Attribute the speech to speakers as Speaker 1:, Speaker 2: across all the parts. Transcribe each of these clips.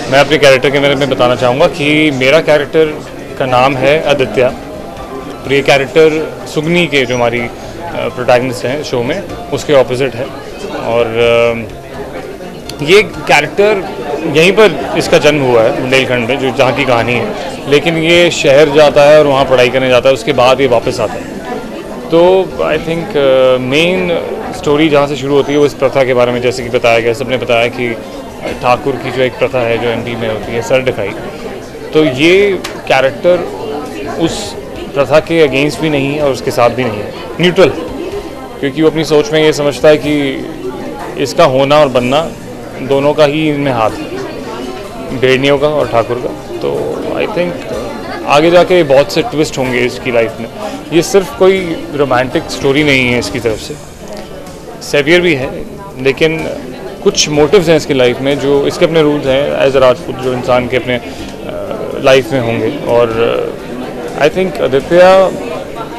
Speaker 1: मैं अपने कैरेक्टर के बारे में बताना चाहूँगा कि मेरा कैरेक्टर का नाम है आदित्य। और ये कैरेक्टर सुगनी के जो हमारी प्रोटैगनिस्ट हैं शो में उसके ऑपोजिट है। और ये कैरेक्टर यहीं पर इसका जन्म हुआ है बुंदेलखंड में, जो जहाँ की कहानी है, लेकिन ये शहर जाता है और वहाँ पढ़ाई करने जाता है, उसके बाद ये वापस आता है। तो आई थिंक मेन स्टोरी जहाँ से शुरू होती है वो इस प्रथा के बारे में, जैसे कि बताया गया, सबने बताया कि ठाकुर की जो एक प्रथा है जो एमपी में होती है सर ढकाई, तो ये कैरेक्टर उस प्रथा के अगेंस्ट भी नहीं है और उसके साथ भी नहीं है, न्यूट्रल, क्योंकि वो अपनी सोच में ये समझता है कि इसका होना और बनना दोनों का ही इनमें हाथ है, भेड़ियों का और ठाकुर का। तो आई थिंक आगे जाके बहुत से ट्विस्ट होंगे इसकी लाइफ में। ये सिर्फ कोई रोमांटिक स्टोरी नहीं है इसकी तरफ से, सेवियर भी है, लेकिन कुछ मोटिव्स हैं इसकी लाइफ में जो इसके अपने रूल्स हैं एज अ राजपूत जो इंसान के अपने लाइफ में होंगे। और आई थिंक आदित्य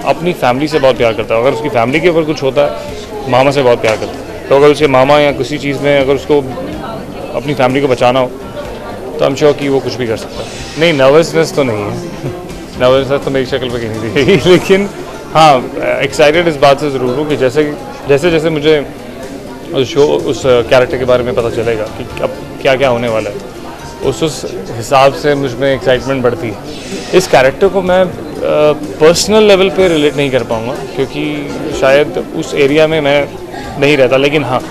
Speaker 1: अपनी फैमिली से बहुत प्यार करता है। अगर उसकी फैमिली के ऊपर कुछ होता है, मामा से बहुत प्यार करता है, तो अगर उसके मामा या किसी चीज़ में अगर उसको अपनी फैमिली को बचाना हो तो हम श्योर कि वो कुछ भी कर सकता है। नहीं, नर्वसनेस तो नहीं है नर्वसनेस तो मेरी शक्ल पे कहीं नहीं दिखेगी, लेकिन हाँ एक्साइटेड इस बात से ज़रूर हूँ कि जैसे जैसे मुझे उस कैरेक्टर के बारे में पता चलेगा कि अब क्या क्या होने वाला है, उस हिसाब से मुझ में एक्साइटमेंट बढ़ती है। इस कैरेक्टर को मैं पर्सनल लेवल पे रिलेट नहीं कर पाऊँगा क्योंकि शायद उस एरिया में मैं नहीं रहता, लेकिन हाँ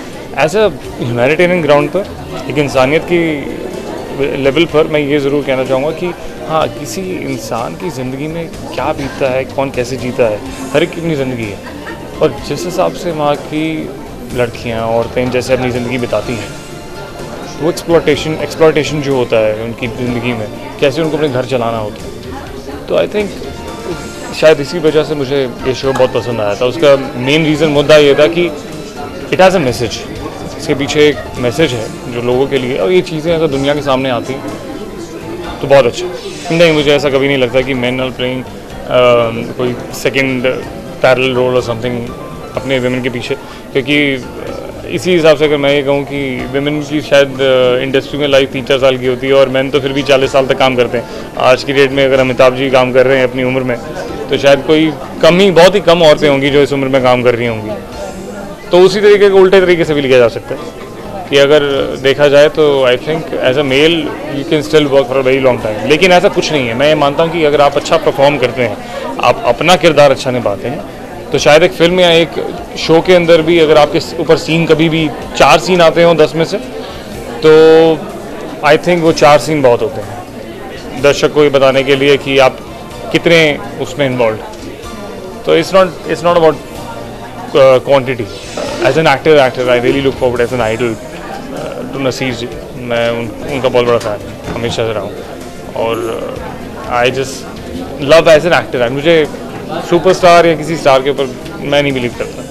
Speaker 1: एज अ ह्यूमैनिटेरियन ग्राउंड पर, एक इंसानियत की लेवल पर मैं ये ज़रूर कहना चाहूँगा कि हाँ किसी इंसान की ज़िंदगी में क्या बीतता है, कौन कैसे जीता है, हर एक की अपनी ज़िंदगी है। और जिस हिसाब से वहाँ की लड़कियाँ औरतें जैसे अपनी ज़िंदगी बिताती हैं, वो एक्सप्लॉयटेशन जो होता है उनकी ज़िंदगी में, कैसे उनको अपने घर चलाना होता है, तो आई थिंक शायद इसी वजह से मुझे ये शो बहुत पसंद आया था। उसका मेन रीज़न मुद्दा ये था कि इट हैज़ अ मैसेज, इसके पीछे एक मैसेज है जो लोगों के लिए, और ये चीज़ें अगर दुनिया के सामने आती हैं तो बहुत अच्छा। नहीं, मुझे ऐसा कभी नहीं लगता कि मेन आर प्लेइंग कोई सेकंड पैरेलल रोल और समथिंग अपने विमेन के पीछे, क्योंकि इसी हिसाब से अगर मैं ये कहूँ कि विमेन की शायद इंडस्ट्री में लाइफ 3-4 साल की होती है और मैन तो फिर भी 40 साल तक काम करते हैं। आज की डेट में अगर अमिताभ जी काम कर रहे हैं अपनी उम्र में, तो शायद बहुत ही कम औरतें होंगी जो इस उम्र में काम कर रही होंगी। तो उसी तरीके के उल्टे तरीके से भी लिखा जा सकता है कि अगर देखा जाए तो I think as a male you can still work for a very long time, लेकिन ऐसा कुछ नहीं है। मैं ये मानता हूँ कि अगर आप अच्छा परफॉर्म करते हैं, आप अपना किरदार अच्छा निभाते हैं, तो शायद एक फिल्म या एक शो के अंदर भी अगर आपके ऊपर सीन कभी भी 4 सीन आते हों 10 में से, तो आई थिंक वो 4 सीन बहुत होते हैं दर्शक को ये बताने के लिए कि आप कितने उसमें इन्वॉल्व। तो it's not about quantity. As an actor I really look forward as an idol to Nasir ji. मैं उनका बहुत बड़ा फ़ैन हमेशा से रहा हूँ, और I just love as an actor. मुझे सुपरस्टार या किसी स्टार के ऊपर मैं नहीं बिलीव करता,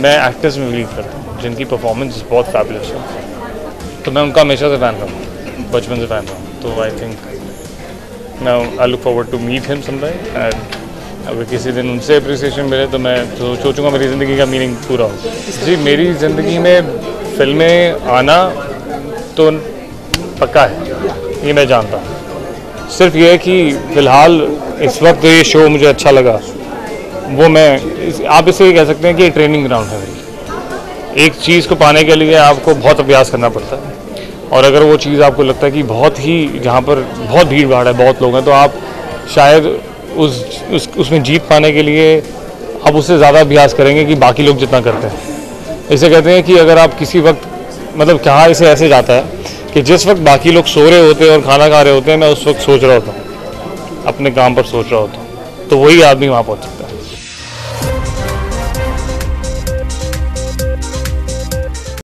Speaker 1: मैं एक्टर्स में बिलीव करता हूँ जिनकी परफॉर्मेंस बहुत फैबुलस है। तो मैं उनका हमेशा से फ़ैन रहा हूँ, बचपन से फ़ैन रहा हूँ। तो I think now I look forward to meet him sometime, and अगर किसी दिन उनसे अप्रिसिएशन मिले तो मैं तो सोचूंगा मेरी ज़िंदगी का मीनिंग पूरा हो। जी, मेरी ज़िंदगी में फिल्में आना तो पक्का है, ये मैं जानता हूँ। सिर्फ ये है कि फ़िलहाल इस वक्त ये शो मुझे अच्छा लगा, वो आप इसे कह सकते हैं कि ट्रेनिंग ग्राउंड है मेरी। एक चीज़ को पाने के लिए आपको बहुत अभ्यास करना पड़ता है, और अगर वो चीज़ आपको लगता है कि बहुत ही जहाँ पर बहुत भीड़ भाड़ है, बहुत लोग हैं, तो आप शायद उसमें जीत पाने के लिए आप उससे ज़्यादा अभ्यास करेंगे कि बाकी लोग जितना करते हैं। इसे कहते हैं कि अगर आप किसी वक्त, मतलब कहाँ इसे ऐसे जाता है कि जिस वक्त बाकी लोग सो रहे होते हैं और खाना खा रहे होते हैं, मैं उस वक्त सोच रहा होता हूँ, अपने काम पर सोच रहा होता हूँ, तो वही आदमी वहाँ पहुँच सकता है।